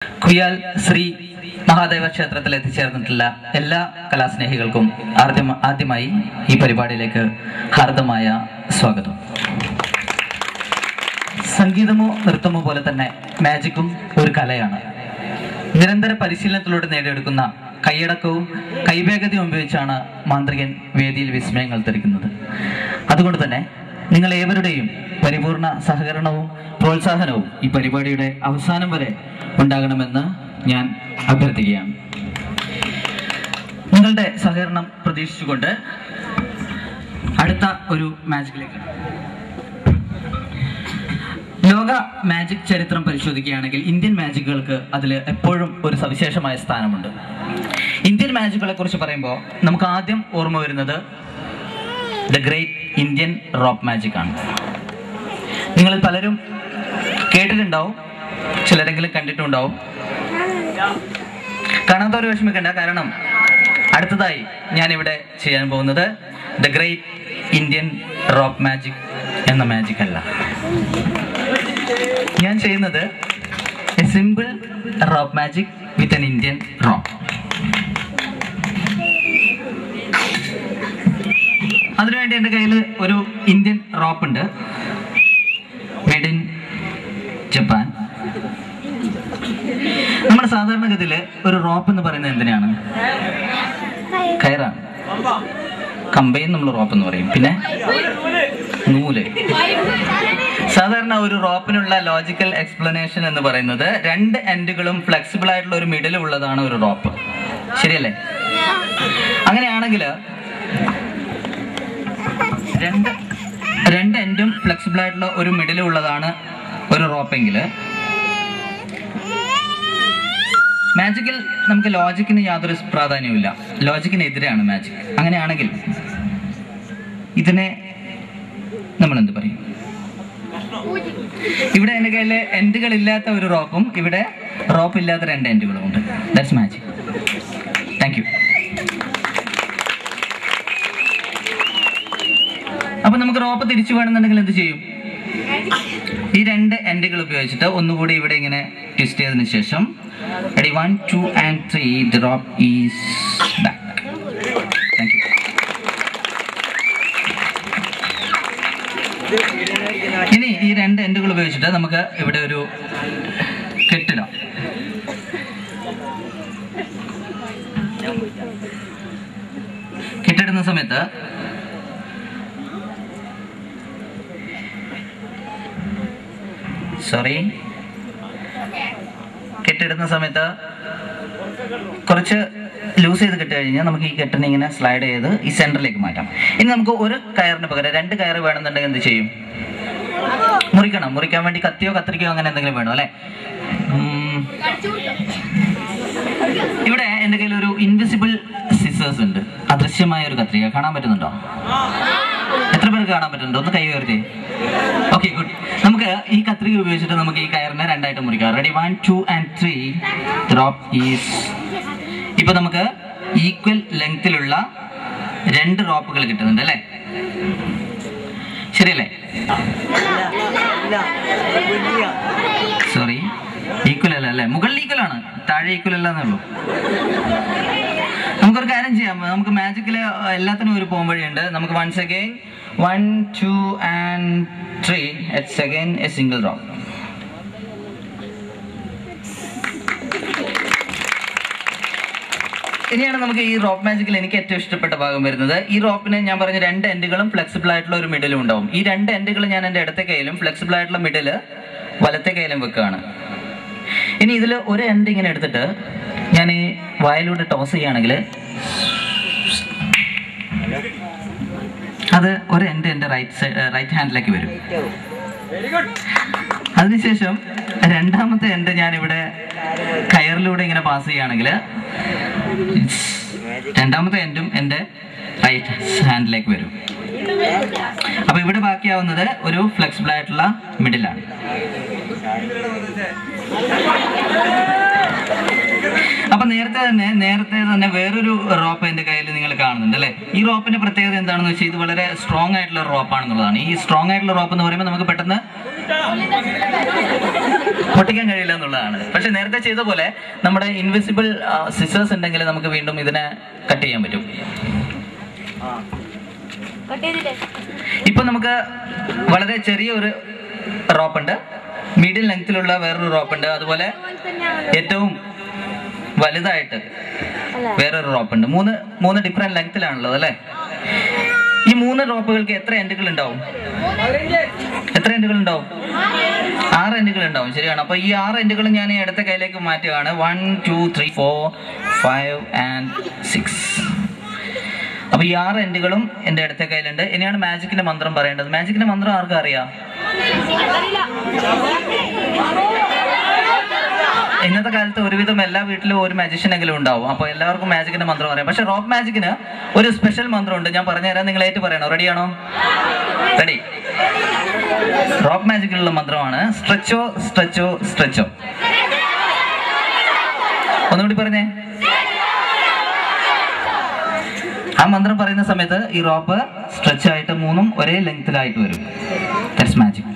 കുയാൽ ശ്രീ മഹാദേവ ക്ഷേത്രത്തിൽ എത്തിച്ചേർന്നിട്ടുള്ള എല്ലാ കലാസ്നേഹികൾക്കും ആദ്യമായി ഈ പരിപാടിയിലേക്ക് ഹാർദമായ സ്വാഗതം. സംഗീതമോ നൃത്തമോ പോലെ തന്നെ മാജിക്കും ഒരു കലയാണ്. നിരന്തര പരിശീലനത്തിലൂടെ നേടിയെടുക്കുന്ന കൈയടക്കവും കൈവേഗതയും ഉപയോഗിച്ചാണ് മാന്ത്രികൻ വേദിയിൽ വിസ്മയങ്ങൾ തെളിക്കുന്നത്. അതുകൊണ്ട് തന്നെ നിങ്ങൾ ഏവരുടെയും പരിപൂർണ സഹകരണവും പ്രോത്സാഹനവും ഈ പരിപാടിയുടെ അവസാനം വരെ ഉണ്ടാകണമെന്ന് ഞാൻ അഭ്യർത്ഥിക്കുകയാണ്. നിങ്ങളുടെ സഹകരണം പ്രതീക്ഷിച്ചുകൊണ്ട് അടുത്ത ഒരു മാജിക്കിലേക്ക്. ലോക മാജിക് ചരിത്രം പരിശോധിക്കുകയാണെങ്കിൽ ഇന്ത്യൻ മാജിക്കുകൾക്ക് അതിൽ എപ്പോഴും ഒരു സവിശേഷമായ സ്ഥാനമുണ്ട്. ഇന്ത്യൻ മാജിക്കുകളെ കുറിച്ച് പറയുമ്പോൾ നമുക്ക് ആദ്യം ഓർമ്മ വരുന്നത് the great Indian rope magic ആണ്. നിങ്ങളിൽ പലരും കേട്ടിട്ടുണ്ടാവും, ചിലരെങ്കിലും കണ്ടിട്ടുണ്ടാവും. കാണാത്തവർ വിഷമിക്കണ്ട, കാരണം അടുത്തതായി ഞാനിവിടെ ചെയ്യാൻ പോകുന്നത് the great Indian rope magic എന്ന മാജിക് അല്ല. ഞാൻ ചെയ്യുന്നത് A simple rope magic with an Indian rope. അതിനുവേണ്ടി എൻ്റെ കയ്യിൽ ഒരു ഇന്ത്യൻ റോപ്പ് ഉണ്ട്, മെയ്ഡ് ഇൻ ജപ്പാൻ. നമ്മുടെ സാധാരണഗതിയിൽ ഒരു റോപ്പ് എന്ന് പറയുന്നത് എന്തിനാണ്? കയറാണ്. കമ്പയും നമ്മൾ റോപ്പ് എന്ന് പറയും. പിന്നെ നൂല്. സാധാരണ ഒരു റോപ്പിനുള്ള ലോജിക്കൽ എക്സ്പ്ലനേഷൻ എന്ന് പറയുന്നത് രണ്ട് എൻഡുകളും ഫ്ലെക്സിബിൾ ആയിട്ടുള്ള ഒരു മിഡിൽ ഉള്ളതാണ് ഒരു റോപ്പ്. ശരിയല്ലേ? അങ്ങനെയാണെങ്കിൽ രണ്ട് എൻഡും ഫ്ലെക്സിബിൾ ആയിട്ടുള്ള ഒരു മിഡിൽ ഉള്ളതാണ് ഒരു റോപ്പെങ്കിൽ മാജിക്കിൽ നമുക്ക് ലോജിക്കിന് യാതൊരു പ്രാധാന്യവുമില്ല. ലോജിക്കിനെതിരെയാണ് മാജിക്. അങ്ങനെയാണെങ്കിൽ ഇതിനെ നമ്മൾ എന്ത് പറയും? ഇവിടെ എൻ്റെ കയ്യിൽ എൻഡുകൾ ഇല്ലാത്ത ഒരു റോപ്പും ഇവിടെ റോപ്പ് ഇല്ലാത്ത രണ്ട് എൻഡുകളും ഉണ്ട്. That's magic. Thank U. അപ്പൊ നമുക്ക് റോപ്പ് തിരിച്ചു വേണമെന്നുണ്ടെങ്കിൽ എന്ത് ചെയ്യും? ഈ രണ്ട് എൻഡുകൾ ഉപയോഗിച്ചിട്ട് ഒന്നുകൂടി ഇവിടെ ഇങ്ങനെ ട്വിസ്റ്റ് ചെയ്തതിനു ശേഷം ready 1 2 and 3 the rope is back. Thank you. ഇനി ഈ രണ്ട് എൻഡുകൾ ഉപയോഗിച്ചിട്ട് നമുക്ക് ഇവിടെ ഒരു കെട്ടിടാം. കെട്ടിടുന്ന സമയത്ത് കെട്ടിടുന്ന സമയത്ത് കുറച്ച് ലൂസ് ചെയ്ത് കെട്ടി കഴിഞ്ഞാൽ നമുക്ക് ഈ കെട്ടിനെ ഇങ്ങനെ സ്ലൈഡ് ചെയ്ത് ഈ സെന്ററിലേക്ക് മാറ്റാം. ഇനി നമുക്ക് ഒരു കയറിന് പകരം രണ്ട് കയറ് വേണമെന്നുണ്ടെങ്കിൽ എന്ത് ചെയ്യും? മുറിക്കണം. മുറിക്കാൻ വേണ്ടി കത്തിയോ കത്രിക്കയോ അങ്ങനെ എന്തെങ്കിലും വേണം അല്ലെ? ഇവിടെ എൻ്റെ കയ്യിൽ ഒരു ഇൻവിസിബിൾ സിസേഴ്സ് ഉണ്ട്, അദൃശ്യമായ ഒരു കത്രിക. കാണാൻ പറ്റുന്നുണ്ടോ? എത്ര പേർക്ക് കാണാൻ പറ്റുന്നുണ്ടോ? ഒന്ന് കൈ ഉയർത്തി. Okay, good. നമുക്ക് ഈ കത്രിക ഉപയോഗിച്ചിട്ട് നമുക്ക് ഈ കയറിനെ രണ്ടായിട്ട് മുറിക്കാം. Ready 1 2 and 3 rope is. ഇപ്പൊ നമുക്ക് ഈക്വൽ ലെങ്തിലുള്ള രണ്ട് റോപ്പുകൾ കിട്ടുന്നുണ്ട് അല്ലേ? ശരിയല്ലേ? സോറി, ഈക്വൽ അല്ല അല്ലേ? മുകളിൽ ഈക്വൽ ആണ്, താഴെ ഈക്വൽ അല്ല എന്നുള്ളൂ. നമുക്കൊരു കാര്യം ചെയ്യാം. നമുക്ക് മാജിക്കില് എല്ലാത്തിനും ഒരു പോംവഴിയുണ്ട്. നമുക്ക് once again 1 2 and 3 it's again a single rope. ഇനിയാണ് നമുക്ക് ഈ റോപ്പ് മാജിക്കിൽ എനിക്ക് ഏറ്റവും ഇഷ്ടപ്പെട്ട ഭാഗം വരുന്നത്. ഈ റോപ്പിന് ഞാൻ പറഞ്ഞ രണ്ട് എൻഡുകളും ഫ്ലെക്സിബിൾ ആയിട്ടുള്ള ഒരു മിഡിലും ഉണ്ടാവും. ഈ രണ്ട് എൻഡുകൾ ഞാൻ എൻ്റെ ഇടത്തെ കൈയിലും ഫ്ലെക്സിബിൾ ആയിട്ടുള്ള മിഡില് വലത്തെ കൈയിലും വെക്കുകയാണ്. ഇനി ഇതിൽ ഒരു എൻഡ് ഇങ്ങനെ എടുത്തിട്ട് ഞാൻ ഈ വായിലൂടെ ടോസ് ചെയ്യുകയാണെങ്കിൽ അത് ഒരു എൻഡ് എൻ്റെ റൈറ്റ് ഹാൻഡിലേക്ക് വരും. അതിനുശേഷം രണ്ടാമത്തെ എൻഡ് ഞാൻ ഇവിടെ കയറിലൂടെ ഇങ്ങനെ പാസ് ചെയ്യുകയാണെങ്കിൽ രണ്ടാമത്തെ എൻഡും എൻ്റെ റൈറ്റ് ഹാൻഡിലേക്ക് വരും. അപ്പൊ ഇവിടെ ബാക്കിയാവുന്നത് ഒരു ഫ്ലെക്സിബിൾ ആയിട്ടുള്ള മിഡിലാണ്. അപ്പൊ നേരത്തെ തന്നെ വേറൊരു റോപ്പ് എന്റെ കയ്യിൽ നിങ്ങൾ കാണുന്നുണ്ട് അല്ലെ? ഈ റോപ്പിന്റെ പ്രത്യേകത എന്താണെന്ന് വെച്ചാൽ ഇത് വളരെ സ്ട്രോങ് ആയിട്ടുള്ള റോപ്പാണെന്നുള്ളതാണ്. ഈ സ്ട്രോങ് ആയിട്ടുള്ള റോപ്പ് എന്ന് പറയുമ്പോൾ നമുക്ക് പെട്ടെന്ന് പൊട്ടിക്കാൻ കഴിയില്ല എന്നുള്ളതാണ്. പക്ഷെ നേരത്തെ ചെയ്ത പോലെ നമ്മുടെ ഇൻവിസിബിൾ സിസേഴ്സ് ഉണ്ടെങ്കിൽ നമുക്ക് വീണ്ടും ഇതിനെ കട്ട് ചെയ്യാൻ പറ്റും. ഇപ്പൊ നമുക്ക് വളരെ ചെറിയ ഒരു റോപ്പുണ്ട്, മീഡിയം ലെങ്തിലുള്ള വേറൊരു റോപ്പുണ്ട്, അതുപോലെ ഏറ്റവും വലുതായിട്ട് വേറൊരു റോപ്പുണ്ട്. മൂന്ന് ഡിഫറെന്റ് ലെങ്തിലാണുള്ളത് അല്ലെ. ഈ 3 റോപ്പുകൾക്ക് എത്ര എൻഡുകൾ ഉണ്ടാവും? 6 എൻഡുകൾ ഉണ്ടാവും. ശരിയാണ്. അപ്പൊ ഈ 6 എൻഡുകളും ഞാൻ അടുത്ത കയ്യിലേക്ക് മാറ്റുകയാണ്. 1 2 3 4 5 and 6. അപ്പൊ ഈ 6 എൻഡുകളും എന്റെ അടുത്ത കയ്യിലുണ്ട്. ഇനിയാണ് മാജിക്കിന്റെ മന്ത്രം പറയേണ്ടത്. മാജിക്കിന്റെ മന്ത്രം ആർക്കും അറിയാം? ഇന്നത്തെ കാലത്ത് ഒരുവിധം എല്ലാ വീട്ടിലും ഒരു മാജിഷ്യൻ എങ്കിലും ഉണ്ടാവും. അപ്പൊ എല്ലാവർക്കും മാജിക്കിന്റെ മന്ത്രം അറിയാം. പക്ഷെ റോപ്പ് മാജിക്കിന് ഒരു സ്പെഷ്യൽ മന്ത്രമുണ്ട്. ഞാൻ പറഞ്ഞുതരാം, നിങ്ങൾ ഏറ്റു പറയണോ? റെഡിയാണോ? റെഡി. റോപ്പ് മാജിക്കിലുള്ള മന്ത്രമാണ് സ്ട്രെച്ചോ സ്ട്രെച്ചോ സ്ട്രെച്ചോ. ഒന്നുകൂടി പറഞ്ഞേ. ആ മന്ത്രം പറയുന്ന സമയത്ത് ഈ റോപ്പ് സ്ട്രെച്ച് ആയിട്ട് 3ഉം ഒരേ ലെങ്തിലായിട്ട് വരും. That's magic.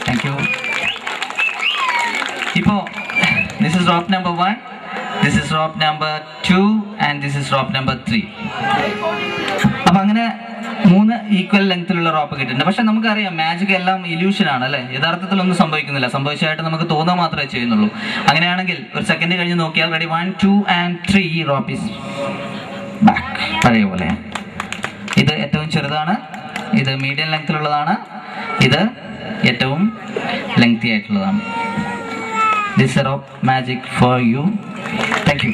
Thank you. ഇപ്പോ this is rope number 1, this is rope number 2 and this is rope number 3. അപ്പൊ അങ്ങനെ 3 ഈക്വൽ ലെങ്തിലുള്ള റോപ്പ് കിട്ടിയിട്ടുണ്ട്. പക്ഷെ നമുക്കറിയാം മാജിക് എല്ലാം ഇല്യൂഷൻ ആണ് അല്ലെ. യഥാർത്ഥത്തിൽ ഒന്നും സംഭവിക്കുന്നില്ല. സംഭവിച്ചായിട്ട് നമുക്ക് തോന്നുക മാത്രമേ ചെയ്യുന്നുള്ളൂ. അങ്ങനെയാണെങ്കിൽ ഒരു സെക്കൻഡ് കഴിഞ്ഞ് നോക്കിയാൽ ready 1 2 and 3 rope is back. പഴയ പോലെ. ഇത് ഏറ്റവും ചെറുതാണ്, ഇത് മീഡിയം ലെങ്തിലുള്ളതാണ്, ഇത് ഏറ്റവും ലെങ്തി ആയിട്ടുള്ളതാണ്. This is a rope magic for you. Thank you.